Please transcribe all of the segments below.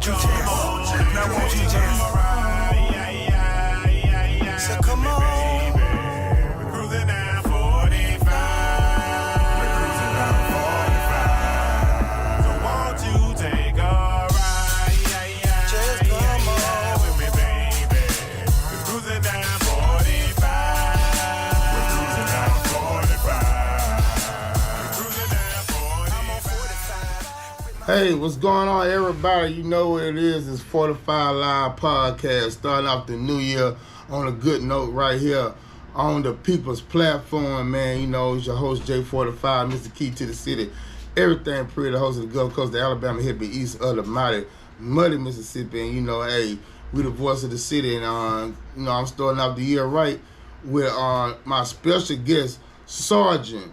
won't you just, now won't you just, so come on. We're cruising down 45. We're cruising down 45. So won't you take a ride? Just come on. With me, baby. We're cruising down 45. We're cruising down 45. We're cruising down 45. Hey, what's going on, everybody? You know what it is. It's 45 Live Podcast, starting off the new year on a good note right here on the People's Platform, man. You know, it's your host, J-45, Mr. Key to the City. Everything pretty, the host of the Gulf Coast, the Alabama hippie, east of the mighty, muddy Mississippi. And, you know, hey, we the voice of the city. And, you know, I'm starting off the year right with my special guest, Sergeant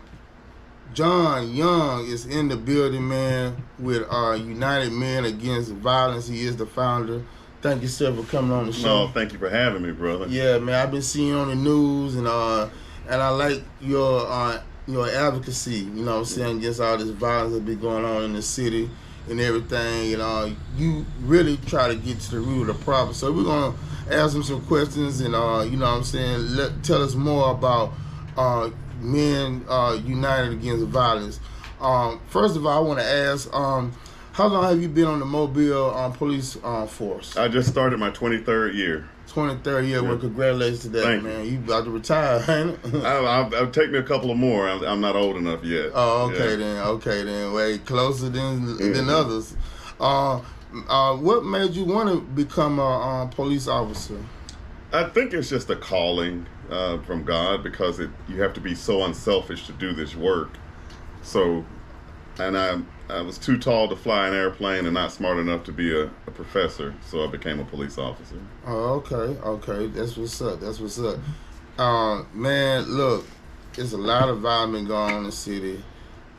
John Young is in the building, man, with United Men Against Violence. He is the founder. Thank you, sir, for coming on the show. No, thank you for having me, brother. Yeah, man, I've been seeing you on the news, and I like your advocacy, you know what I'm saying, against all this violence that be going on in the city and everything. You really try to get to the root of the problem. So we're going to ask him some questions, and, you know what I'm saying, tell us more about Men United Against Violence. First of all, I want to ask, how long have you been on the Mobile police force? I just started my 23rd year. 23rd year. Well, congratulations to that, Thank man. You about to retire, ain't it? I'll take me a couple of more. I'm not old enough yet. Oh, okay, yeah. then. Way closer than others. What made you want to become a police officer? I think it's just a calling from God, because you have to be so unselfish to do this work. So, and I was too tall to fly an airplane and not smart enough to be a professor, so I became a police officer. Oh, okay. That's what's up. Man, look, there's a lot of violence going on in the city,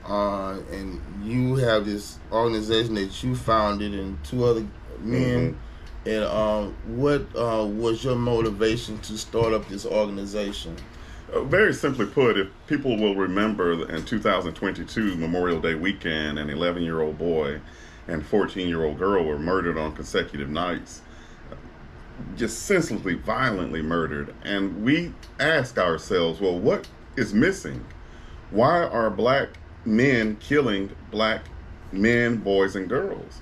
and you have this organization that you founded and two other men. And what was your motivation to start up this organization? Very simply put, if people will remember, in 2022, Memorial Day weekend, an 11-year-old boy and 14-year-old girl were murdered on consecutive nights, just senselessly, violently murdered. And we ask ourselves, well, what is missing? Why are black men killing black men, boys, and girls?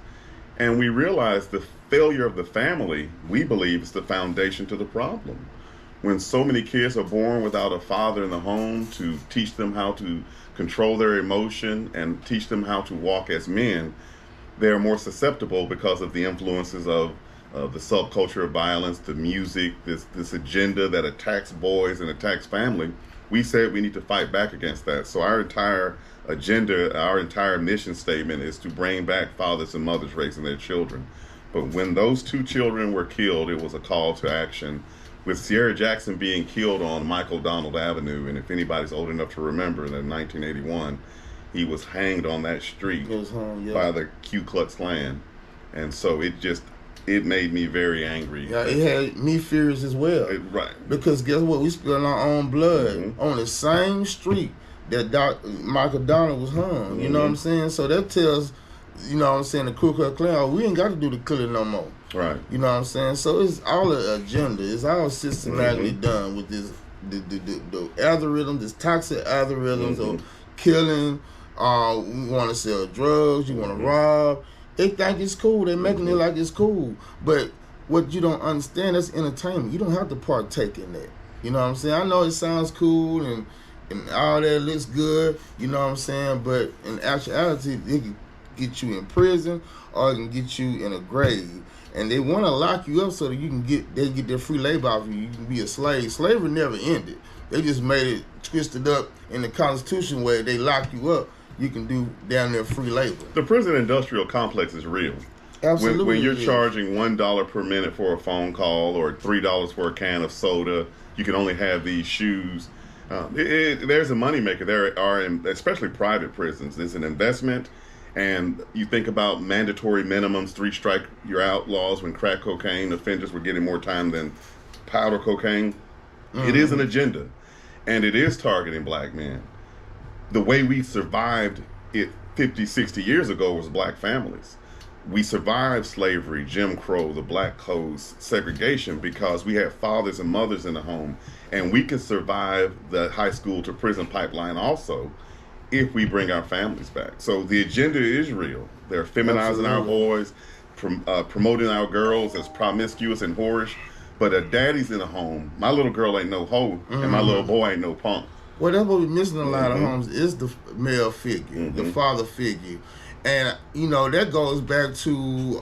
And we realize the failure of the family, we believe, is the foundation to the problem. When so many kids are born without a father in the home to teach them how to control their emotion and teach them how to walk as men, they're more susceptible because of the influences of the subculture of violence, the music, this agenda that attacks boys and attacks family. We said we need to fight back against that. So our entire agenda, our entire mission statement is to bring back fathers and mothers raising their children. But when those two children were killed, it was a call to action, with Sierra Jackson being killed on Michael Donald Avenue. And if anybody's old enough to remember, in 1981, he was hanged on that street by the Ku Klux Klan. And so it made me very angry. Yeah, it had me furious as well. Right. Because guess what? We spilled our own blood on the same street that Michael Donald was hung. You know what I'm saying? So that tells, you know what I'm saying, the Ku Klux Klan, we ain't got to do the killing no more. Right. You know what I'm saying? So it's all an agenda. It's all systematically done with this, the algorithm, this toxic algorithms of killing. We want to sell drugs. You want to rob. They think it's cool. They're making it like it's cool. But what you don't understand, that's entertainment. You don't have to partake in that. You know what I'm saying? I know it sounds cool and all that looks good. You know what I'm saying? But in actuality, it can get you in prison or it can get you in a grave. And they want to lock you up so that they get their free labor off you. You can be a slave. Slavery never ended. They just made it twisted up in the Constitution where they lock you up. You can do down there free labor. The prison industrial complex is real. Absolutely. When you're charging $1 per minute for a phone call or $3 for a can of soda, you can only have these shoes. There's a moneymaker. There are, especially private prisons. There's an investment. And you think about mandatory minimums, 3-strike you're outlaws, when crack cocaine offenders were getting more time than powder cocaine. It is an agenda, and it is targeting black men. The way we survived it 50, 60 years ago was black families. we survived slavery, Jim Crow, the black codes, segregation, because we had fathers and mothers in the home. And we can survive the high school to prison pipeline also if we bring our families back. So the agenda is real. They're feminizing our boys, promoting our girls as promiscuous and whorish. But a daddy's in the home. My little girl ain't no hoe, and my little boy ain't no punk. Well, that's what we're missing in a lot of homes is the male figure, the father figure. And, that goes back to,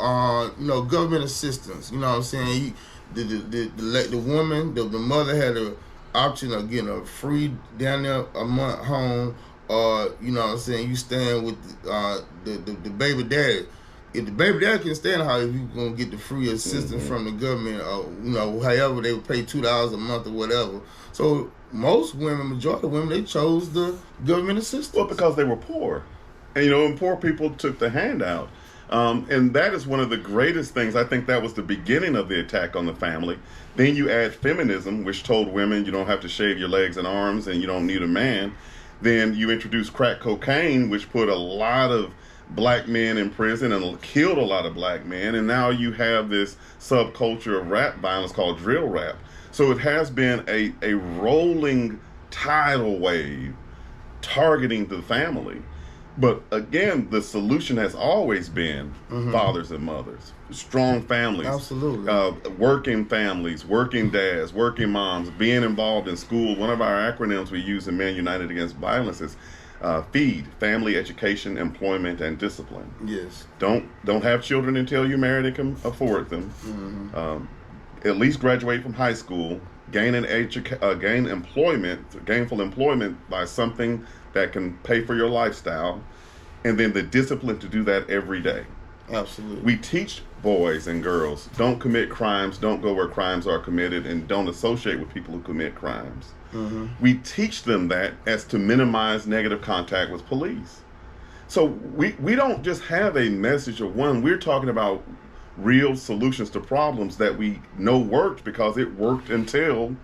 government assistance. You know what I'm saying? The woman, the mother had an option of getting a free down there a month home, or, you know what I'm saying, you staying with the baby daddy. If the baby daddy can stay in the house, if you're going to get the free assistance from the government, or, however they would pay $2 a month or whatever. So most women, majority of women, they chose the government assistance. Well, because they were poor. And, poor people took the handout. And that is one of the greatest things. I think that was the beginning of the attack on the family. Then you add feminism, which told women you don't have to shave your legs and arms and you don't need a man. Then you introduce crack cocaine, which put a lot of black men in prison and killed a lot of black men. And now you have this subculture of rap violence called drill rap. So it has been a rolling tidal wave targeting the family. But again, the solution has always been fathers and mothers, strong families, absolutely, working families, working dads, working moms, being involved in school. One of our acronyms we use in Men United Against Violence is FEED: family, education, employment, and discipline. Yes. Don't have children until you're married and can afford them. At least graduate from high school, gain gainful employment by something that can pay for your lifestyle, and then the discipline to do that every day. Absolutely. We teach boys and girls, don't commit crimes, don't go where crimes are committed, and don't associate with people who commit crimes. We teach them that as to minimize negative contact with police. So we don't just have a message of one, we're talking about real solutions to problems that we know worked because it worked until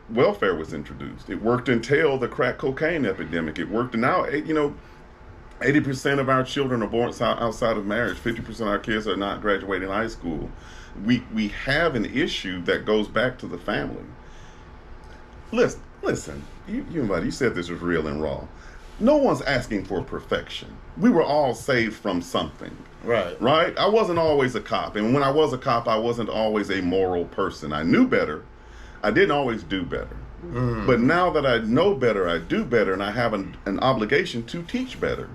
welfare was introduced. It worked until the crack cocaine epidemic. It worked, and now 80% of our children are born outside of marriage. 50% of our kids are not graduating high school. We have an issue that goes back to the family. Listen, you said this was real and raw. No one's asking for perfection. We were all saved from something. Right? I wasn't always a cop. And when I was a cop, I wasn't always a moral person. I knew better. I didn't always do better. But now that I know better, I do better, and I have an obligation to teach better.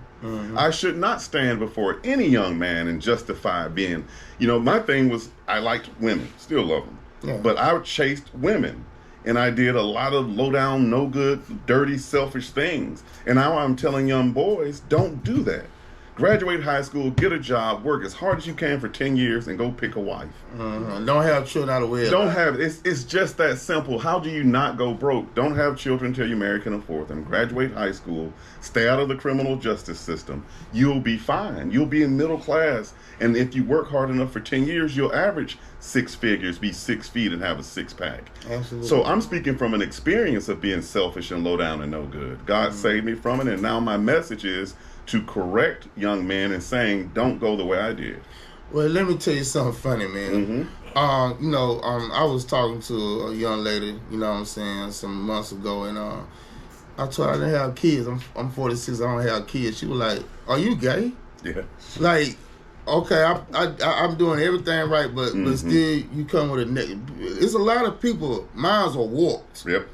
I should not stand before any young man and justify being, my thing was I liked women, still love them. But I chased women. And I did a lot of low down, no good, dirty, selfish things. And now I'm telling young boys, don't do that. Graduate high school, get a job, work as hard as you can for 10 years, and go pick a wife. Don't have children out of wedlock. Don't have, it's just that simple. How do you not go broke? Don't have children until you marry, can afford them. Graduate high school, stay out of the criminal justice system. You'll be fine. You'll be in middle class. And if you work hard enough for 10 years, you'll average 6 figures, be 6 feet, and have a six-pack. Absolutely. So I'm speaking from an experience of being selfish and low down and no good. God saved me from it, and now my message is to correct young men and saying, don't go the way I did. Well, let me tell you something funny, man. I was talking to a young lady, some months ago, and I told her I didn't have kids. I'm 46, I don't have kids. She was like, are you gay? Yeah. Like, okay, I'm doing everything right, but still you come with a neck. It's a lot of people, minds are warped. Yep.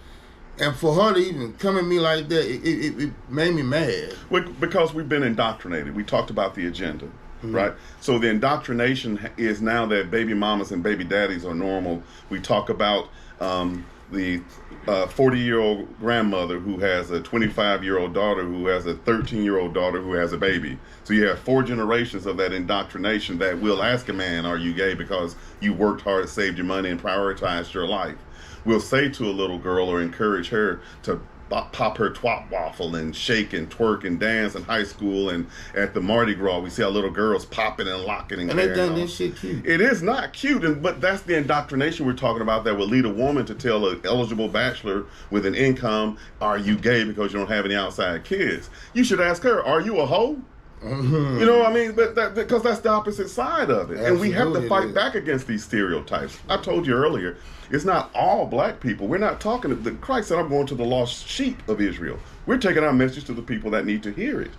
And for her to even come at me like that, it made me mad. Because we've been indoctrinated. We talked about the agenda, right? So the indoctrination is now that baby mamas and baby daddies are normal. We talk about the 40-year-old grandmother who has a 25-year-old daughter who has a 13-year-old daughter who has a baby. So you have 4 generations of that indoctrination that will ask a man, are you gay, because you worked hard, saved your money, and prioritized your life. We'll say to a little girl or encourage her to pop her twat waffle and shake and twerk and dance in high school, and at the Mardi Gras we see our little girls popping and locking and they think this shit cute. It is not cute, but that's the indoctrination we're talking about that will lead a woman to tell an eligible bachelor with an income, are you gay because you don't have any outside kids? You should ask her, are you a hoe? Mm-hmm. You know what I mean? But because that's the opposite side of it. And we have to Absolutely, fight it is. back against these stereotypes. I told you earlier, it's not all black people. We're not talking, Christ said, I'm going to the lost sheep of Israel. We're taking our message to the people that need to hear it.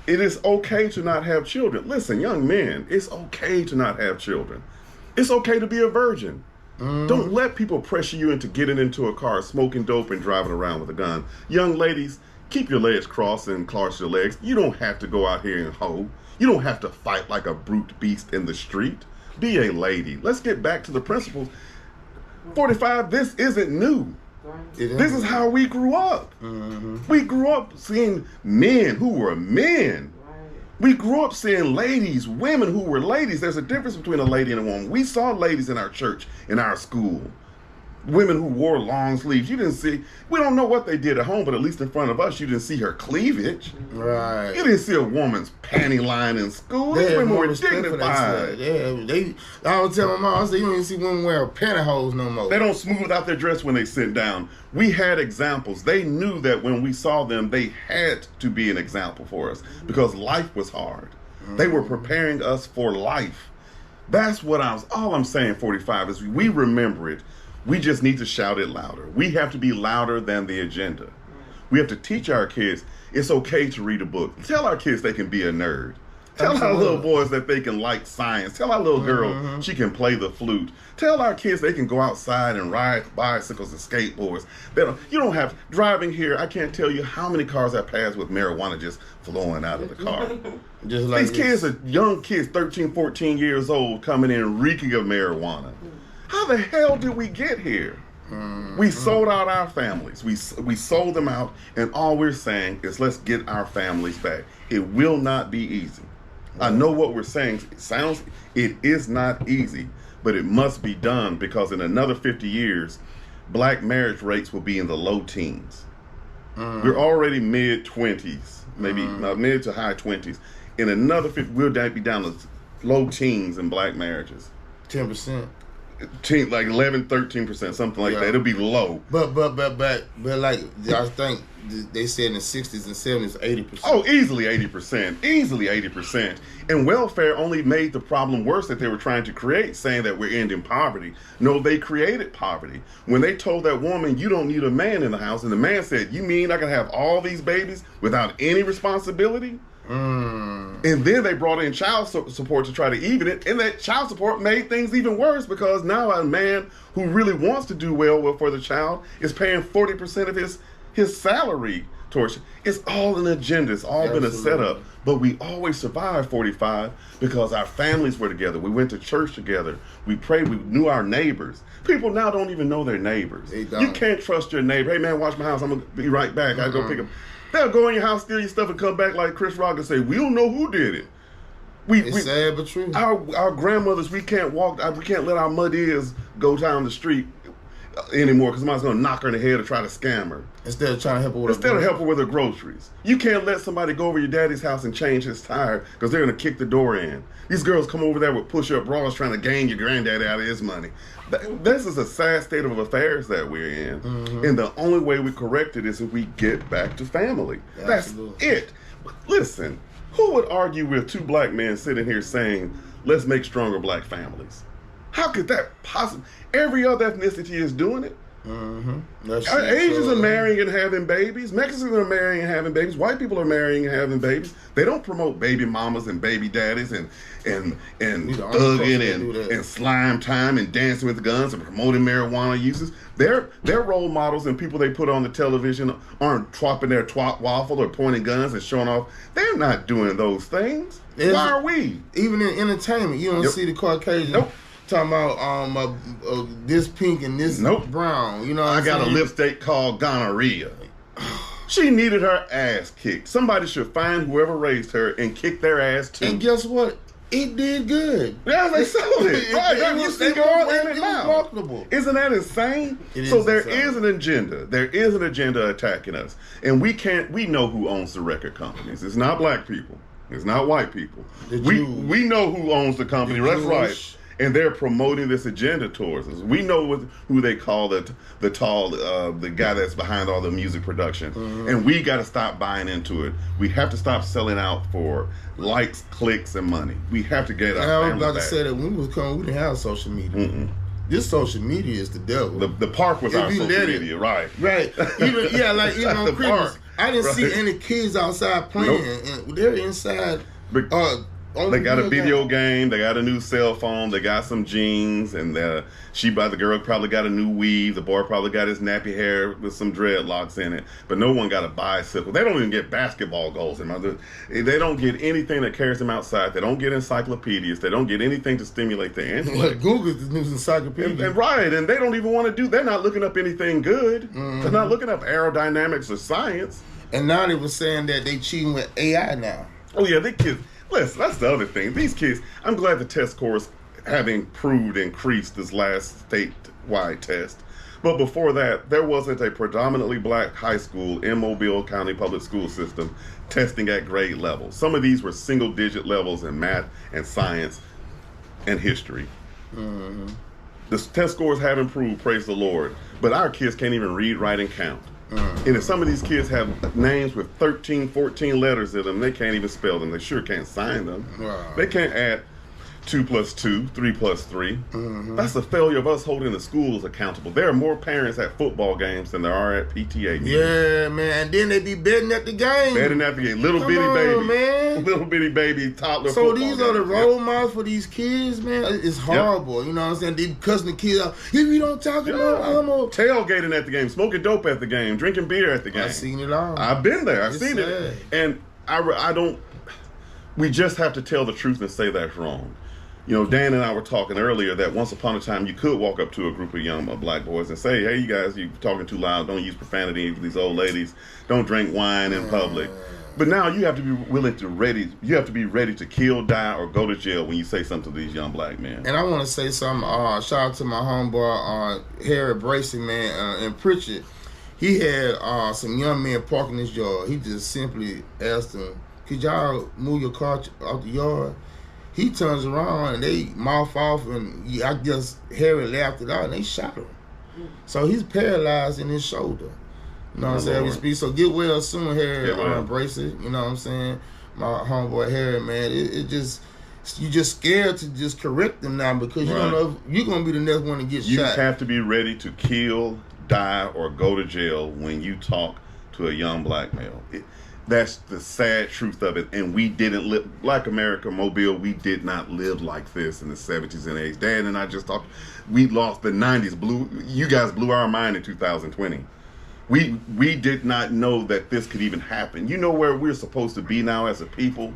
It is okay to not have children. Listen, young men, it's okay to not have children. It's okay to be a virgin. Don't let people pressure you into getting into a car, smoking dope, and driving around with a gun. Young ladies, keep your legs crossed and cross your legs. You don't have to go out here and hoe. You don't have to fight like a brute beast in the street. Be a lady. Let's get back to the principles. 45, this isn't new. This is how we grew up. We grew up seeing men who were men. We grew up seeing ladies, women who were ladies. There's a difference between a lady and a woman. We saw ladies in our church, in our school. Women who wore long sleeves. You didn't see, we don't know what they did at home, but at least in front of us, you didn't see her cleavage. Right. You didn't see a woman's panty line in school. These women were dignified. Yeah, I would tell my mom, I said, you don't even see women wear pantyhose no more. They don't smooth out their dress when they sit down. We had examples. They knew that when we saw them, they had to be an example for us because life was hard. They were preparing us for life. That's what all I'm saying, 45, is we remember it. We just need to shout it louder. We have to be louder than the agenda. We have to teach our kids it's okay to read a book. Tell our kids they can be a nerd. Tell our little boys that they can like science. Tell our little girl she can play the flute. Tell our kids they can go outside and ride bicycles and skateboards. You don't have, driving here, I can't tell you how many cars I passed with marijuana just flowing out of the car. Just like These kids are young kids, 13, 14 years old, coming in reeking of marijuana. How the hell did we get here? We sold out our families. We sold them out, and all we're saying is let's get our families back. It will not be easy. I know what we're saying. It is not easy, but it must be done because in another 50 years, black marriage rates will be in the low teens. We're already mid-20s, maybe mid to high 20s. In another 50, we'll be down to low teens in black marriages. 10%. Like 11, 13%, something like that. It'll be low. But like I think they said in the 60s and 70s, 80%. Oh, easily 80%. Easily 80%. And welfare only made the problem worse that they were trying to create, saying that we're ending poverty. No, they created poverty. When they told that woman, you don't need a man in the house, and the man said, you mean I can have all these babies without any responsibility? And then they brought in child support to try to even it, and that child support made things even worse because now a man who really wants to do well for the child is paying 40% of his salary towards it. It's all an agenda. It's all been a setup. But we always survived 45 because our families were together. We went to church together. We prayed. We knew our neighbors. People now don't even know their neighbors. You can't trust your neighbor. Hey, man, watch my house. I'm going to be right back. I go pick up. They'll go in your house, steal your stuff, and come back like Chris Rock and say, we don't know who did it. It's sad but true. Our grandmothers, we can't let our muddies go down the street anymore because somebody's going to knock her in the head or try to scam her. Instead of trying to help her with her groceries. You can't let somebody go over your daddy's house and change his tire because they're going to kick the door in. These girls come over there with push-up bras trying to gain your granddaddy out of his money. This is a sad state of affairs that we're in. And the only way we correct it is if we get back to family. Absolutely. That's it. But listen, who would argue with two black men sitting here saying, let's make stronger black families? How could that possibly? Every other ethnicity is doing it. Asians are marrying and having babies. Mexicans are marrying and having babies. White people are marrying and having babies. They don't promote baby mamas and baby daddies and thugging and slime time and dancing with guns and promoting marijuana uses. Their role models and people they put on the television aren't twopping their twat waffle or pointing guns and showing off. They're not doing those things. Why are we? Even in entertainment, you don't see the Caucasian. Talking about this pink and this brown. You know what I got a lipstick called gonorrhea. She needed her ass kicked. Somebody should find whoever raised her and kick their ass too. And guess what? It did good. Yeah, they sold it. Right. It was marketable. Isn't that insane? There is an agenda. There is an agenda attacking us. And we know who owns the record companies. It's not black people. It's not white people. We know who owns the company. That's right. and they're promoting this agenda towards us. We know who they call the guy that's behind all the music production, and we got to stop buying into it. We have to stop selling out for likes, clicks, and money. We have to get our I was family about back. to say that when we was coming, we didn't have social media. This social media is the devil. The park was If our you social let it. media, right? Right. Even on The Christmas, park, I didn't see right. any kids outside playing, and they're inside. But On they the got a video game. game. They got a new cell phone. They got some jeans, and the girl probably got a new weave. The boy probably got his nappy hair with some dreadlocks in it. But no one got a bicycle. They don't even get basketball goals. They don't get anything that carries them outside. They don't get encyclopedias. They don't get anything to stimulate their intellect. Google is the news encyclopedia. And they don't even want to do. They're not looking up anything good. They're not looking up aerodynamics or science. And now they were saying that they cheating with AI now. Oh yeah, they kids. Listen, that's the other thing. These kids, I'm glad the test scores have increased this last statewide test. But before that, there wasn't a predominantly black high school in Mobile County public school system testing at grade levels. Some of these were single-digit levels in math and science and history. The test scores have improved, praise the Lord. But our kids can't even read, write, and count. And if some of these kids have names with 13, 14 letters in them, they can't even spell them. They sure can't sign them. Wow. They can't add 2 plus 2, 3 plus 3. That's a failure of us holding the schools accountable. There are more parents at football games than there are at PTA meetings. Yeah, man. And then they be betting at the game. Betting at the game. Little Come bitty on, baby. man. Little bitty baby toddler So football these are the games. role models for these kids, man. It's horrible. You know what I'm saying? They cussing the kids out. If you don't talk about, I'm gonna. Tailgating at the game, smoking dope at the game, drinking beer at the game. I've seen it all. I've been there. I've It's seen sad. it. And I don't. We just have to tell the truth and say that's wrong. You know, Dan and I were talking earlier that once upon a time you could walk up to a group of young black boys and say, "Hey, you guys, you're talking too loud. Don't use profanity with these old ladies. Don't drink wine in public." But now you have to be you have to be ready to kill, die, or go to jail when you say something to these young black men. And I want to say something. Shout out to my homeboy, Harry Bracey, man, in Pritchard. He had some young men parking his yard. He just simply asked them, "Could y'all move your car out the yard?" He turns around and they mouth off, and I guess Harry laughed it out, and they shot him. So he's paralyzed in his shoulder. You know what I'm saying? We speak. So get well soon, Harry Bracey. You know what I'm saying? My homeboy Harry, man. It just, you just scared to just correct them now because you don't know if you're gonna be the next one to get shot. You have to be ready to kill, die, or go to jail when you talk to a young black male. That's the sad truth of it. And we didn't live, Black America, Mobile, we did not live like this in the 70s and 80s. Dan and I just talked, we lost the 90s. You guys blew our mind in 2020. We did not know that this could even happen. You know where we're supposed to be now as a people?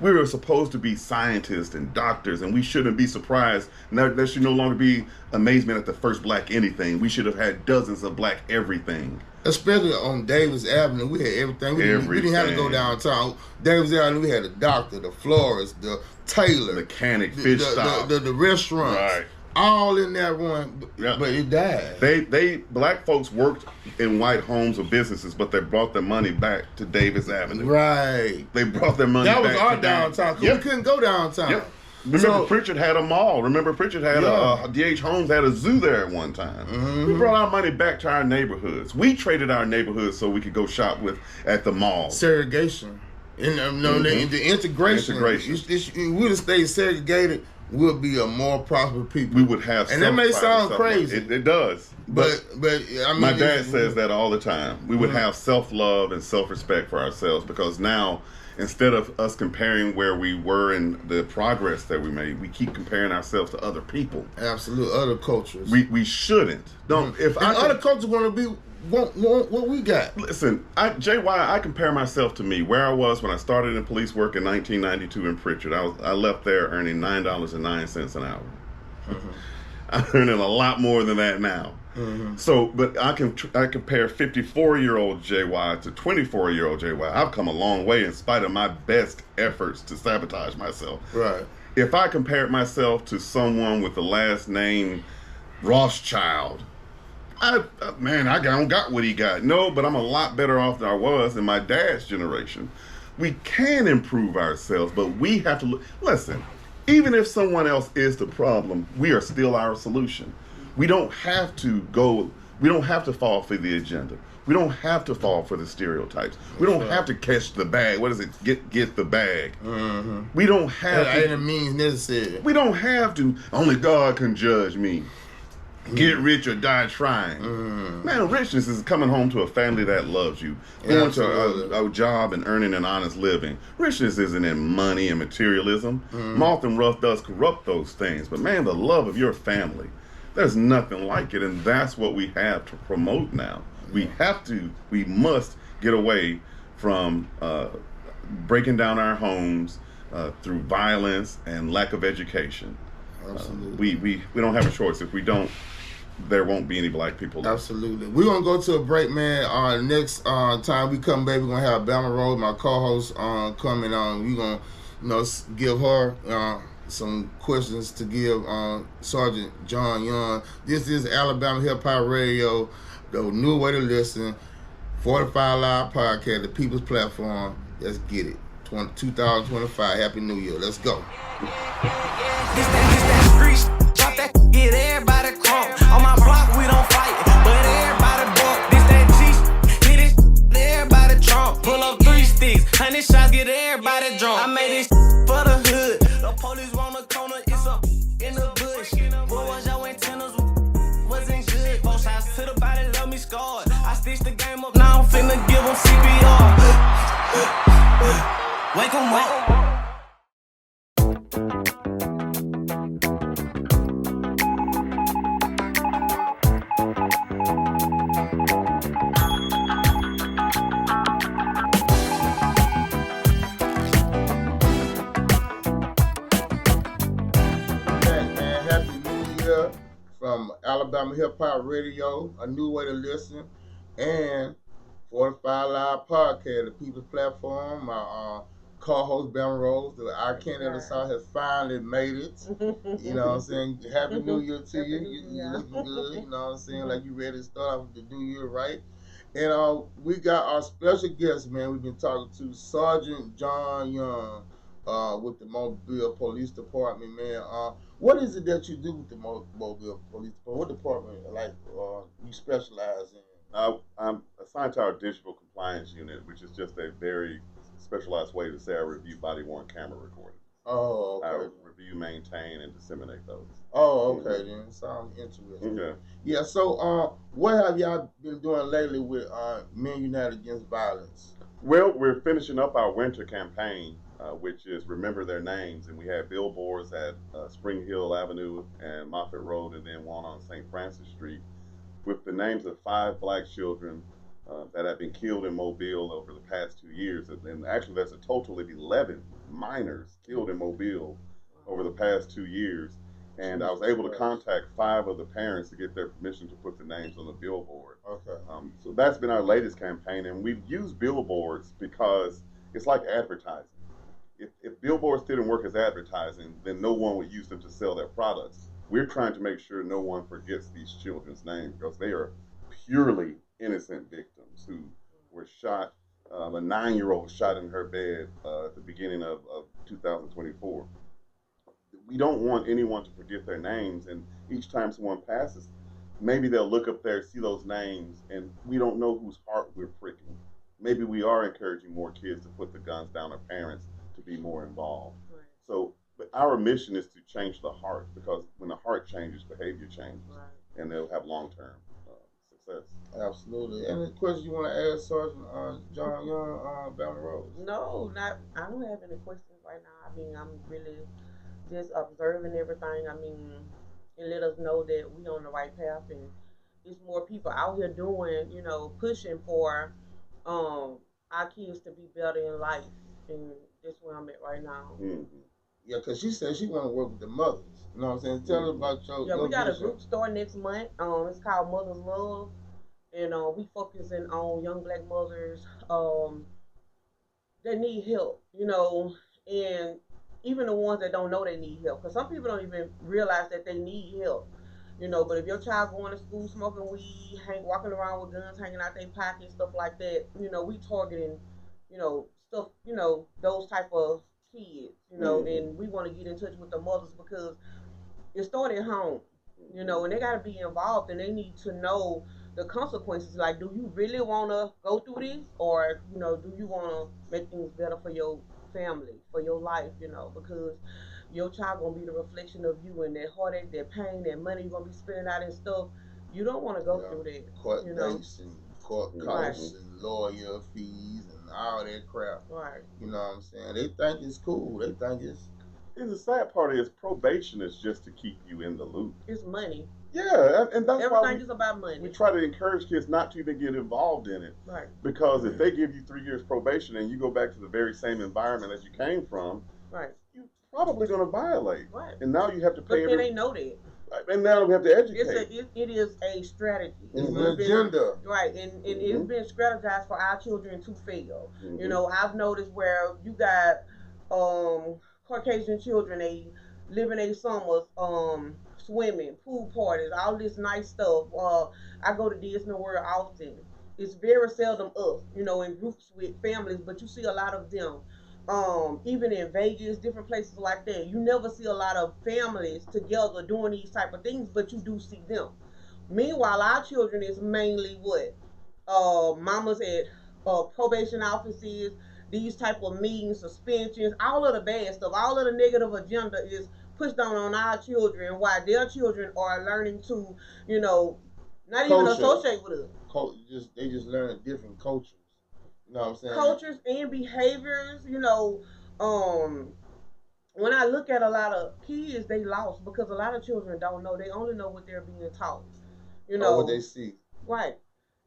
We were supposed to be scientists and doctors, and we shouldn't be surprised. There should no longer be amazement at the first black anything. We should have had dozens of black everything. Especially on Davis Avenue, we had everything. We didn't have to go downtown. Davis Avenue, we had the doctor, the florist, the tailor, Mechanic, fish stop. the restaurants. Right. All in that one, but it died. They black folks worked in white homes or businesses, but they brought their money back to Davis Avenue. Right. They brought their money back. That was our to downtown. Yep. We couldn't go downtown. Yep. Remember, Pritchard had a mall. Remember, Pritchard had D.H. Holmes had a zoo there at one time. We brought our money back to our neighborhoods. We traded our neighborhoods so we could go shop at the mall. Segregation. And the integration. We would have stayed segregated. We'll be a more prosperous people. We would have, and that may sound crazy. It does, but I mean, my dad says that all the time. We would have self-love and self-respect for ourselves, because now, instead of us comparing where we were and the progress that we made, we keep comparing ourselves to other people. Absolutely, other cultures. We shouldn't. Don't. If other cultures want to be. Want what we got. Listen, JY, I compare myself to me, where I was when I started in police work in 1992 in Pritchard. I left there earning $9.09 an hour. I'm earning a lot more than that now. So, but I compare 54-year-old JY to 24-year-old JY. I've come a long way in spite of my best efforts to sabotage myself. Right. If I compared myself to someone with the last name Rothschild, I don't got what he got. No, but I'm a lot better off than I was in my dad's generation. We can improve ourselves, but we have to listen. Even if someone else is the problem, we are still our solution. We don't have to go, we don't have to fall for the agenda. We don't have to fall for the stereotypes. We don't have to catch the bag. What is it? Get the bag. Mm-hmm. We don't have to. Any means necessary. We don't have to. Only God can judge me. Get rich or die trying. Man, richness is coming home to a family that loves you. Going to a job and earning an honest living. Richness isn't in money and materialism. Moth and rust does corrupt those things. But man, the love of your family, there's nothing like it. And that's what we have to promote now. We must get away from breaking down our homes through violence and lack of education. Absolutely. We don't have a choice. If we don't, there won't be any black people left. Absolutely. We're going to go to a break, man. Next time we come back, we're going to have Bama Rose, my co-host, coming on. We're going to give her some questions to give Sergeant John Young. This is Alabama Hip Hop Radio, the new way to listen, 45 Live Podcast, the People's Platform. Let's get it. 2025. Happy New Year. Let's go. This that street, drop that, get everybody crunk. On my block, we don't fight, but everybody broke. This that G, hit it, everybody drunk. Pull up 3 sticks, 100 shots, get everybody drunk. I made this for the hood. The police round the corner, it's up in the bush. What was your antennas? Wasn't good. 4 shots to the body, love me scarred. I stitched the game up, now I'm finna give them CPR. Wake 'em up. From Alabama Hip Hop Radio, a new way to listen, and 45 Live Podcast, the People's Platform. My co-host Bama Rose, the Eye Candy of the South, has finally made it. You know what I'm saying? Happy New Year to you. You looking good. You know what I'm saying? Like you ready to start off the new year, right? And we got our special guest, man. We've been talking to Sergeant John Young with the Mobile Police Department, man. What is it that you do with the Mobile Police Department? What department, you specialize in? I'm assigned to our digital compliance unit, which is just a very specialized way to say I review body-worn camera recordings. Oh, okay. I review, maintain, and disseminate those. Oh, okay, then. Sounds interesting. Okay. Yeah, so what have y'all been doing lately with Men United Against Violence? Well, we're finishing up our winter campaign, which is Remember Their Names, and we had billboards at Spring Hill Avenue and Moffett Road, and then one on St. Francis Street, with the names of 5 black children that have been killed in Mobile over the past 2 years. And actually, that's a total of 11 minors killed in Mobile over the past 2 years. And I was able to contact 5 of the parents to get their permission to put the names on the billboard. Okay. So that's been our latest campaign, and we've used billboards because it's like advertising. If billboards didn't work as advertising, then no one would use them to sell their products. We're trying to make sure no one forgets these children's names because they are purely innocent victims who were shot. A 9-year-old shot in her bed at the beginning of 2024. We don't want anyone to forget their names, and each time someone passes, maybe they'll look up there, see those names, and we don't know whose heart we're pricking. Maybe we are encouraging more kids to put the guns down, or parents to be more involved. Right. So our mission is to change the heart, because when the heart changes, behavior changes, right, and they'll have long-term success. Absolutely. Any questions you want to ask Sergeant John Young, Bama Rose? No, I don't have any questions right now. I mean, I'm really just observing everything. I mean, it let us know that we on the right path, and there's more people out here doing, pushing for our kids to be better in life, and that's where I'm at right now. Mm-hmm. Yeah, because she said she want to work with the mothers. You know what I'm saying? Tell us about your... Yeah, we got a group store next month. It's called Mother's Love, and we focusing on young black mothers that need help, and even the ones that don't know they need help, because some people don't even realize that they need help, but if your child going to school smoking weed, walking around with guns hanging out their pockets, stuff like that, we targeting, stuff, those type of kids, you know, and we want to get in touch with the mothers because it started at home, you know, and they got to be involved and they need to know the consequences. Like, do you really want to go through this, or you know, do you want to make things better for your family, for your life, you know, because your child gonna be the reflection of you, and that heartache, that pain, that money you're gonna be spending out and stuff. You don't want to go through that, Court you know. dates and court costs and lawyer fees and all that crap. Right. You know what I'm saying? They think it's cool. They think it's. And the sad part is probation is just to keep you in the loop. It's money. Yeah, and that's why Everything is about money. we try to encourage kids not to even get involved in it. Right. Because if they give you 3 years probation and you go back to the very same environment as you came from, Right. you're probably going to violate. Right. And now you have to pay. But they know that. And now we have to educate. It is a strategy. It's an agenda. Right, and it's been strategized for our children to fail. You know, I've noticed where you got Caucasian children, they live in their summers, swimming, pool parties, all this nice stuff. I go to Disney World often. It's very seldom us, you know, in groups with families, but you see a lot of them. Even in Vegas, different places like that, you never see a lot of families together doing these type of things, but you do see them. Meanwhile, our children is mainly what? Mamas at probation offices, these type of meetings, suspensions, all of the bad stuff, all of the negative agenda is pushed on our children, while their children are learning to, you know, not even associate with us. They just learn different cultures. You know what I'm saying? Cultures and behaviors, you know. When I look at a lot of kids, they lost because a lot of children don't know. They only know what they're being taught. You know, what they see. Right.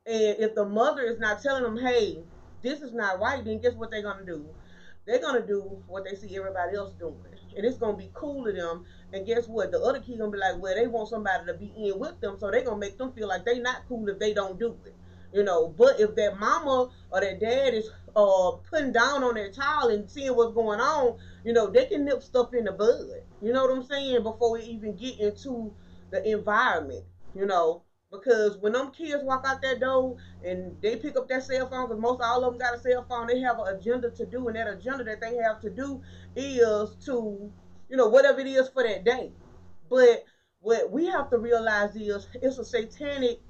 And if the mother is not telling them, hey, this is not right, then guess what they're going to do? They're going to do what they see everybody else doing. And it's going to be cool to them. And guess what? The other kid going to be like, well, they want somebody to be in with them, so they're going to make them feel like they not cool if they don't do it. You know, but if that mama or that dad is putting down on their child and seeing what's going on, you know, they can nip stuff in the bud. You know what I'm saying? Before we even get into the environment, you know. Because when them kids walk out that door and they pick up that cell phone, because most all of them got a cell phone, they have an agenda to do, and that agenda that they have to do is to, you know, whatever it is for that day. But what we have to realize is it's a satanic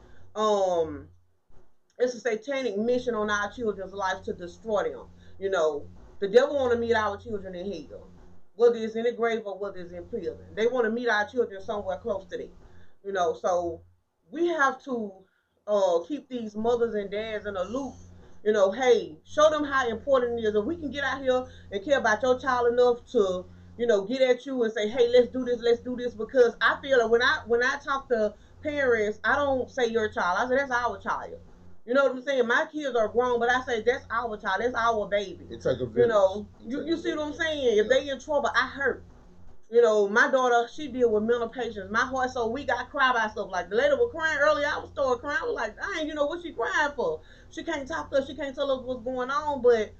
mission on our children's life to destroy them. You know, the devil want to meet our children in hell, whether it's in the grave or whether it's in prison. They want to meet our children somewhere close to them. You know, so we have to keep these mothers and dads in a loop. You know, hey, show them how important it is. If we can get out here and care about your child enough to, you know, get at you and say, hey, let's do this, because I feel that when I talk to parents, I don't say your child. I say that's our child. You know what I'm saying? My kids are grown, but I say that's our child. That's our baby. It's like a village. You know, you see what I'm saying? If they in trouble, I hurt. You know, my daughter, she deal with mental patients. My heart so weak, I cry about stuff. Like, the lady was crying earlier, I was starting crying. I was like, dang, you know, what she crying for? She can't talk to us. She can't tell us what's going on. But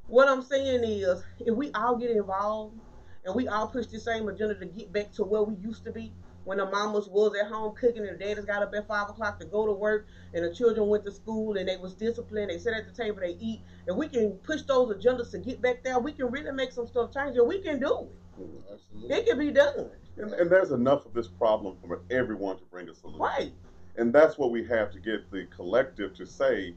what I'm saying is, if we all get involved and we all push the same agenda to get back to where we used to be, when the mamas was at home cooking and the daddies got up at 5 o'clock to go to work and the children went to school and they was disciplined, they sat at the table, they eat, and we can push those agendas to get back there, we can really make some stuff change, and we can do it. Absolutely. It can be done. And there's enough of this problem for everyone to bring a solution. Right. And that's what we have to get the collective to say,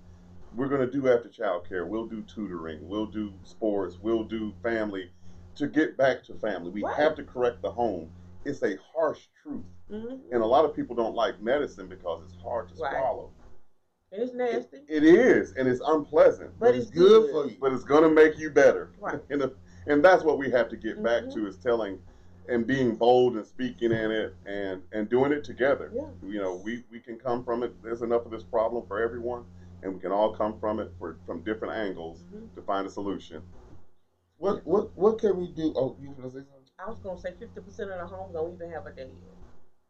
we're going to do after child care, we'll do tutoring, we'll do sports, we'll do family, to get back to family. We have to correct the home. It's a harsh truth. And a lot of people don't like medicine because it's hard to swallow. And it's nasty. It is, and it's unpleasant. But it's good for you. But it's going to make you better. Right. And that's what we have to get back to, is telling and being bold and speaking in it and doing it together. Yeah. You know, we can come from it. There's enough of this problem for everyone, and we can all come from it from different angles to find a solution. What can we do? Oh, you want to say something? I was going to say 50% of the homes don't even have a dad.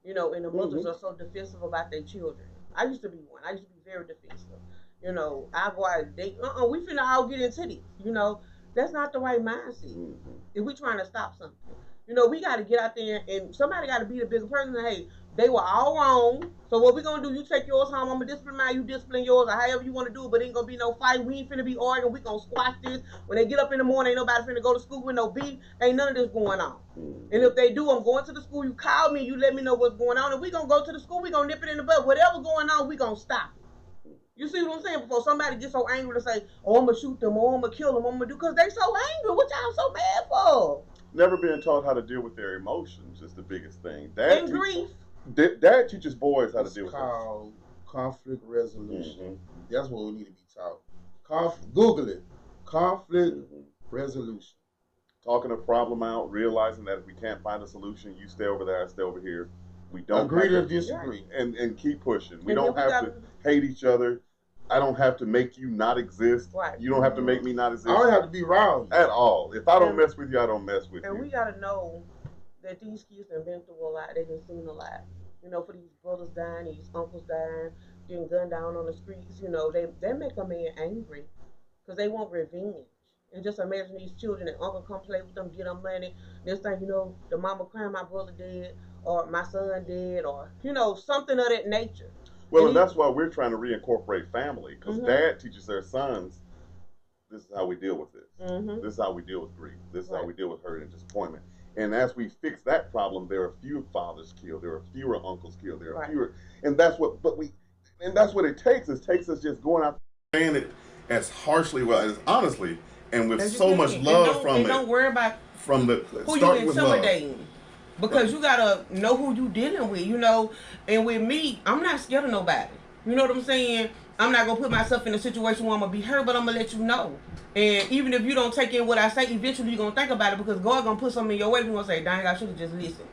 You know, and the mothers are so defensive about their children. I used to be one. I used to be very defensive. You know, I go out and date. We finna all get into this. You know, that's not the right mindset. If we trying to stop something. You know, we got to get out there and somebody got to be the bigger person. Hey, They were all wrong. So what we gonna do? You take yours home. I'm gonna discipline mine. You discipline yours, or however you want to do it. But ain't gonna be no fight. We ain't finna be arguing. We gonna squash this. When they get up in the morning, ain't nobody finna go to school with no beef. Ain't none of this going on. And if they do, I'm going to the school. You call me. You let me know what's going on. And we gonna go to the school. We gonna nip it in the bud. Whatever going on, we gonna stop it. You see what I'm saying? Before somebody gets so angry to say, "Oh, I'm gonna shoot them," or "I'm gonna kill them," I'm gonna do, because they so angry. What y'all so mad for? Never being taught how to deal with their emotions is the biggest thing. And grief. Dad teaches boys how to It's deal with it. called conflict resolution. That's what we need to be taught. Google it. Conflict resolution. Talking a problem out, realizing that if we can't find a solution, you stay over there, I stay over here. We don't Agree have to disagree. and keep pushing. We And don't then we have to hate each other. I don't have to make you not exist. Right. You don't have to make me not exist. I don't have to be around you. At all. If I don't mess with you, I don't mess with And you. we gotta know that these kids have been through a lot. They've seen a lot. You know, for these brothers dying, these uncles dying, getting gunned down on the streets. You know, they make a man angry because they want revenge. And just imagine these children that uncle come play with them, get them money. Next thing you know, the mama crying, my brother dead, or my son dead, or something of that nature. Well, and that's why we're trying to reincorporate family, because Mhm. dad teaches their sons, this is how we deal with this. Mhm. This is how we deal with grief. This is how Right. we deal with hurt and disappointment. And as we fix that problem, there are fewer fathers killed, there are fewer uncles killed, there are Right. fewer, and that's what it takes. It takes us just going out. Saying it as harshly, well, as honestly, and with As you so can. much And love don't- from and it. don't worry about From the who you start with love. intimidating, because you gotta know who you dealing with, and with me, I'm not scared of nobody. You know what I'm saying? I'm not gonna put myself in a situation where I'm gonna be hurt, but I'm gonna let you know. And even if you don't take in what I say, eventually you're gonna think about it, because God gonna put something in your way. You're gonna say, dang, I should have just listened.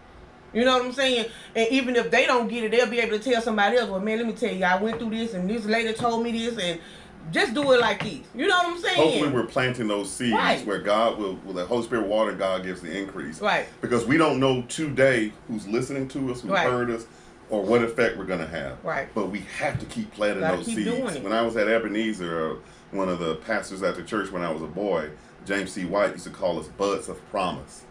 You know what I'm saying? And even if they don't get it, they'll be able to tell somebody else, well, man, let me tell you, I went through this, and this lady told me this, and just do it like this. You know what I'm saying? Hopefully we're planting those seeds Right. where God will the Holy Spirit water, God gives the increase. Right. Because we don't know today who's listening to us, who Right. heard us, or what effect we're going to have. Right. But we have to keep planting Gotta those keep seeds. doing it. When I was at Ebenezer, one of the pastors at the church when I was a boy, James C. White, used to call us buds of promise.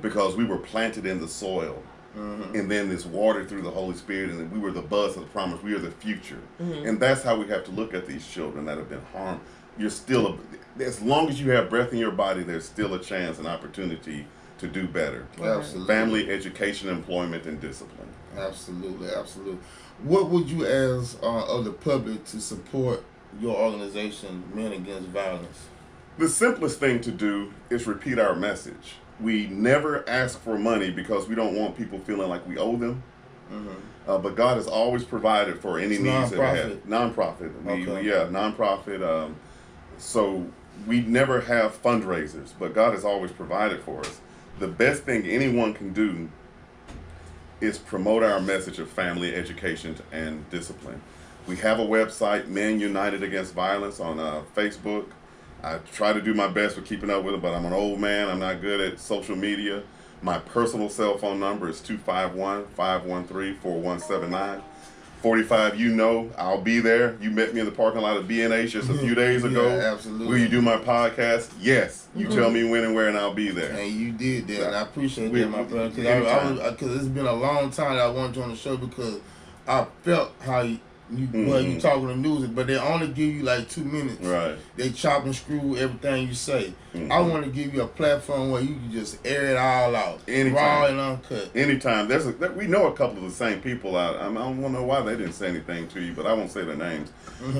Because we were planted in the soil. And then it's watered through the Holy Spirit, and we were the buds of the promise. We are the future. And that's how we have to look at these children that have been harmed. You're still, as long as you have breath in your body, there's still a chance, an opportunity to do better. Absolutely. Family, education, employment, and discipline. Absolutely, absolutely. What would you ask of the public to support your organization, Men Against Violence? The simplest thing to do is repeat our message. We never ask for money because we don't want people feeling like we owe them. But God has always provided for any It's needs that we nonprofit. have. Nonprofit. Okay. Nonprofit. So we never have fundraisers, but God has always provided for us. The best thing anyone can do is promote our message of family, education, and discipline. We have a website, Men United Against Violence, on Facebook. I try to do my best with keeping up with it, but I'm an old man. I'm not good at social media. My personal cell phone number is 251-513-4179. 45, I'll be there. You met me in the parking lot of B&H just a few days ago. Yeah, absolutely. Will you do my podcast? Yes. You tell me when and where, and I'll be there. And you did that, and I appreciate We- that, my brother. anytime. Because it's been a long time that I wanted you on the show, because I felt how you talking the news, but they only give you like 2 minutes. Right. They chop and screw everything you say. I want to give you a platform where you can just air it all out, Anytime. raw and uncut. Anytime. We know a couple of the same people out. I don't know why they didn't say anything to you, but I won't say their names.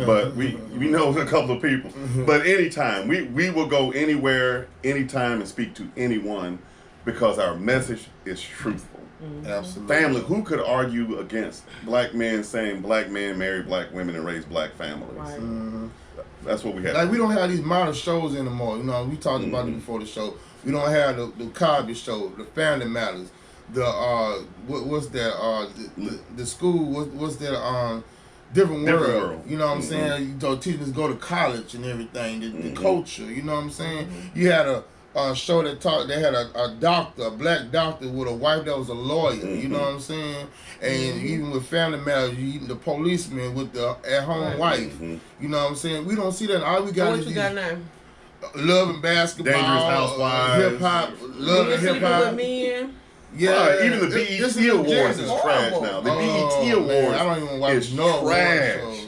But we know a couple of people. But anytime. We will go anywhere, anytime, and speak to anyone, because our message is truthful. Absolutely. Family, who could argue against black men saying black men marry black women and raise black families? Right. That's what we have. Like, we don't have these modern shows anymore. We talked about it before the show. We don't have the Cosby Show, the Family Matters, the what's that? The school. What's that? Different world. You know what I'm saying? Teachers go to college and everything. The culture. You know what I'm saying? You had a show that they had a doctor, a black doctor with a wife that was a lawyer. You know what I'm saying? And even with Family Matters, the policeman with the at-home wife. You know what I'm saying? We don't see that. All we got What is you got now? love and basketball, Dangerous Housewives. hip hop, love and hip Sleeping hop. with men. Yeah, Even the it's BET an Awards agenda. is trash now. The BET Awards Man, I don't even watch is no award trash. shows.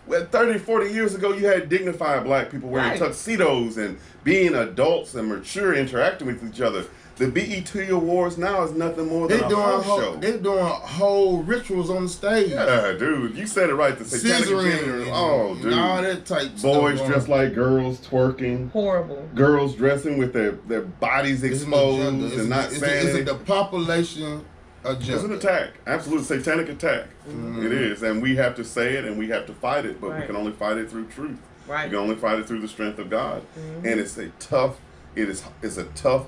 Well, 30, 40 years ago, you had dignified black people wearing tuxedos and being adults and mature, interacting with each other. The BET Awards now is nothing more than a house show. They're doing whole rituals on the stage. Yeah, dude, you said it right. The satanic agenda. Oh, dude. All that type Boys stuff dressed like girls, twerking. Horrible. Girls dressing with their bodies exposed and not saying It's it. the population agenda. It's an attack. Absolute satanic attack. It is. And we have to say it and we have to fight it, but we can only fight it through truth. Right. We can only fight it through the strength of God. And it's a tough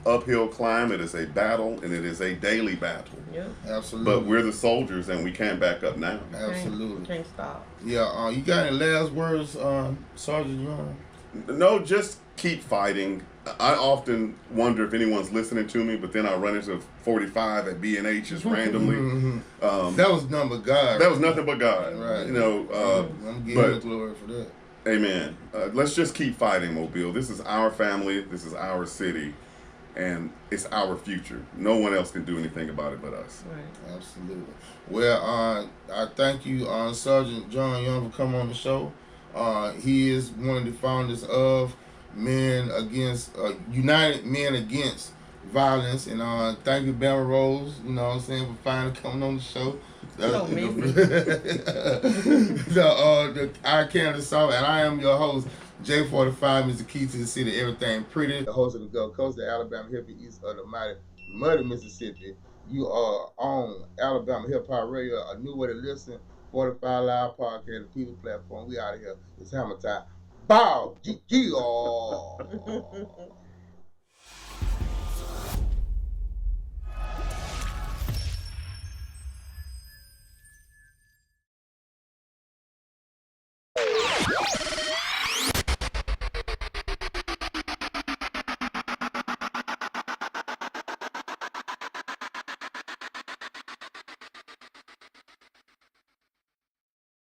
uphill climb. It is a battle, and it is a daily battle. Yep. Absolutely. But we're the soldiers, and we can't back up now. Absolutely. Can't stop. Yeah. You got any last words, Sergeant Young? No, just keep fighting. I often wonder if anyone's listening to me, but then I run into 45 at B&H just randomly. That was nothing but God. That was nothing but God. Right. You know, I'm giving him the glory for that. Amen. Let's just keep fighting, Mobile. This is our family. This is our city. And it's our future. No one else can do anything about it but us. Right. Absolutely. Well, I thank you, Sergeant John Young, for coming on the show. He is one of the founders of United Men Against Violence. And thank you, Bama Rose, you know what I'm saying, for finally coming on the show. Our Canada South, and I am your host. J-45 is the key to the city, everything pretty. The host of the Gulf Coast, the Alabama hippie east of the mighty muddy Mississippi. You are on Alabama Hip Hop Radio, a new way to listen. 45 Live Podcast, the people platform. We out of here. It's hammer time. Bow! G-G-Oh!